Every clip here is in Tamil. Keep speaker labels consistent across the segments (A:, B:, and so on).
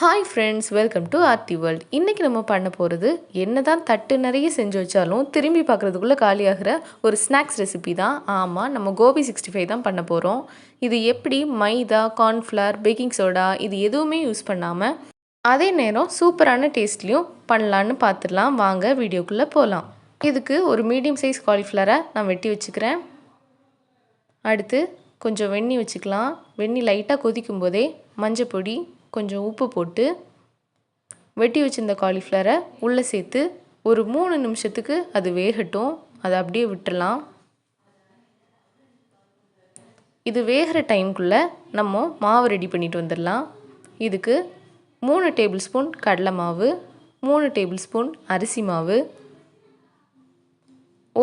A: Hi friends, welcome to Aarthi world. இன்றைக்கி நம்ம பண்ண போகிறது என்ன தான் தட்டு நிறைய செஞ்சு வச்சாலும் திரும்பி பார்க்குறதுக்குள்ளே காலியாகிற ஒரு ஸ்நாக்ஸ் ரெசிபி தான். ஆமாம், நம்ம கோபி 65 தான் பண்ண போகிறோம். இது எப்படி மைதா, கார்ன்ஃப்ளவர், பேக்கிங் சோடா இது எதுவுமே யூஸ் பண்ணாமல் அதே நேரம் சூப்பரான டேஸ்ட்லேயும் பண்ணலான்னு பார்த்துடலாம். வாங்க வீடியோக்குள்ளே போகலாம். இதுக்கு ஒரு மீடியம் சைஸ் காலிஃப்ளவரை நான் வெட்டி வச்சுக்கிறேன். அடுத்து கொஞ்சம் வெந்நீர் வச்சுக்கலாம். வெந்நீர் லைட்டாக கொதிக்கும் போதே மஞ்சள் பொடி, கொஞ்சம் உப்பு போட்டு வெட்டி வச்சிருந்த காலிஃப்ளவரை உள்ளே சேர்த்து ஒரு 3 நிமிஷத்துக்கு அது வேகட்டும். அதை அப்படியே விட்டுடலாம். இது வேகிற டைமுக்குள்ளே நம்ம மாவு ரெடி பண்ணிட்டு வந்துடலாம். இதுக்கு 3 டேபிள் ஸ்பூன் கடலை மாவு, 3 டேபிள் ஸ்பூன் அரிசி மாவு,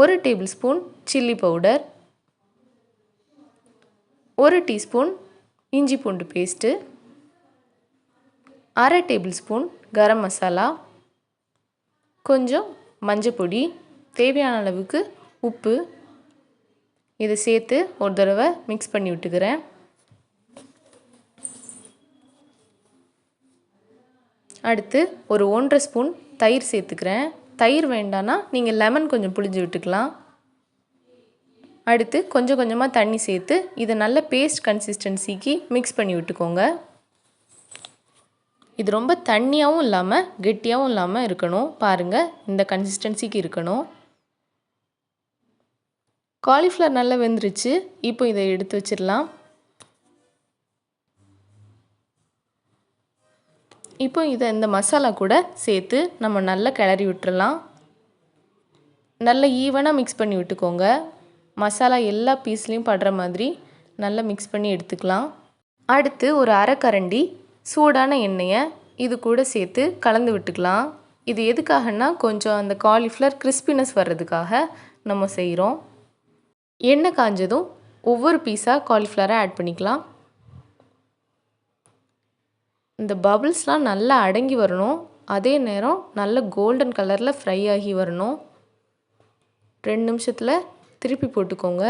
A: 1 table spoon chilli powder, 1 teaspoon இஞ்சி பூண்டு paste, 1/2 table spoon garam masala, கொஞ்சம் மஞ்சள் பொடி, தேவையான அளவுக்கு உப்பு, இதை சேர்த்து ஒரு தடவை மிக்ஸ் பண்ணி விட்டுக்கிறேன். அடுத்து ஒரு 1.5 ஸ்பூன் தயிர் சேர்த்துக்கிறேன். தயிர் வேண்டான்னா நீங்கள் லெமன் கொஞ்சம் புழிஞ்சு விட்டுக்கலாம். அடுத்து கொஞ்சம் கொஞ்சமாக தண்ணி சேர்த்து இதை நல்ல பேஸ்ட் கன்சிஸ்டன்சிக்கு மிக்ஸ் பண்ணி விட்டுக்கோங்க. இது ரொம்ப தண்ணியாகவும் இல்லாமல் கெட்டியாகவும் இல்லாமல் இருக்கணும். பாருங்கள், இந்த கன்சிஸ்டன்சிக்கு இருக்கணும். காலிஃப்ளவர் நல்லா வெந்துருச்சு. இப்போ இதை எடுத்து வச்சிடலாம். இப்போ இதை இந்த மசாலா கூட சேர்த்து நம்ம நல்லா கிளறி விட்டுறலாம். நல்லா ஈவனாக மிக்ஸ் பண்ணி விட்டுக்கோங்க. மசாலா எல்லா பீஸ்லேயும் படுற மாதிரி நல்லா மிக்ஸ் பண்ணி எடுத்துக்கலாம். அடுத்து ஒரு 1/2 கரண்டி சூடான எண்ணெயை இது கூட சேர்த்து கலந்து விட்டுக்கலாம். இது எதுக்காகனா கொஞ்சம் அந்த காலிஃப்ளவர் கிறிஸ்பினஸ் வர்றதுக்காக நம்ம செய்கிறோம். எண்ணெய் காஞ்சதும் ஒவ்வொரு பீஸாக காலிஃப்ளவரை ஆட் பண்ணிக்கலாம். இந்த பபிள்ஸ்லாம் நல்லா அடங்கி வரணும். அதே நேரம் நல்ல கோல்டன் கலரில் ஃப்ரை ஆகி வரணும். 2 நிமிஷத்தில் திருப்பி போட்டுக்கோங்க.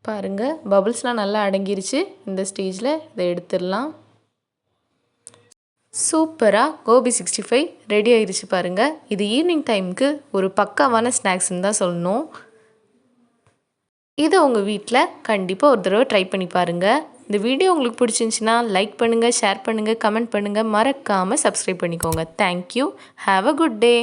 A: பாருங்கள், பபிள்ஸ்லாம் நல்லா அடங்கிருச்சு. இந்த ஸ்டேஜில் இதை எடுத்துடலாம். சூப்பராக கோபி 65 ரெடி ஆகிருச்சு. பாருங்கள், இது ஈவினிங் டைமுக்கு ஒரு பக்காவான ஸ்நாக்ஸ்ன்னு தான் சொல்லணும். இதை உங்கள் வீட்டில் கண்டிப்பாக ஒரு தடவை ட்ரை பண்ணி பாருங்கள். இந்த வீடியோ உங்களுக்கு பிடிச்சிருந்துச்சின்னா லைக் பண்ணுங்கள், ஷேர் பண்ணுங்கள், கமெண்ட் பண்ணுங்கள், மறக்காமல் சப்ஸ்கிரைப் பண்ணிக்கோங்க. Thank you. Have a good day.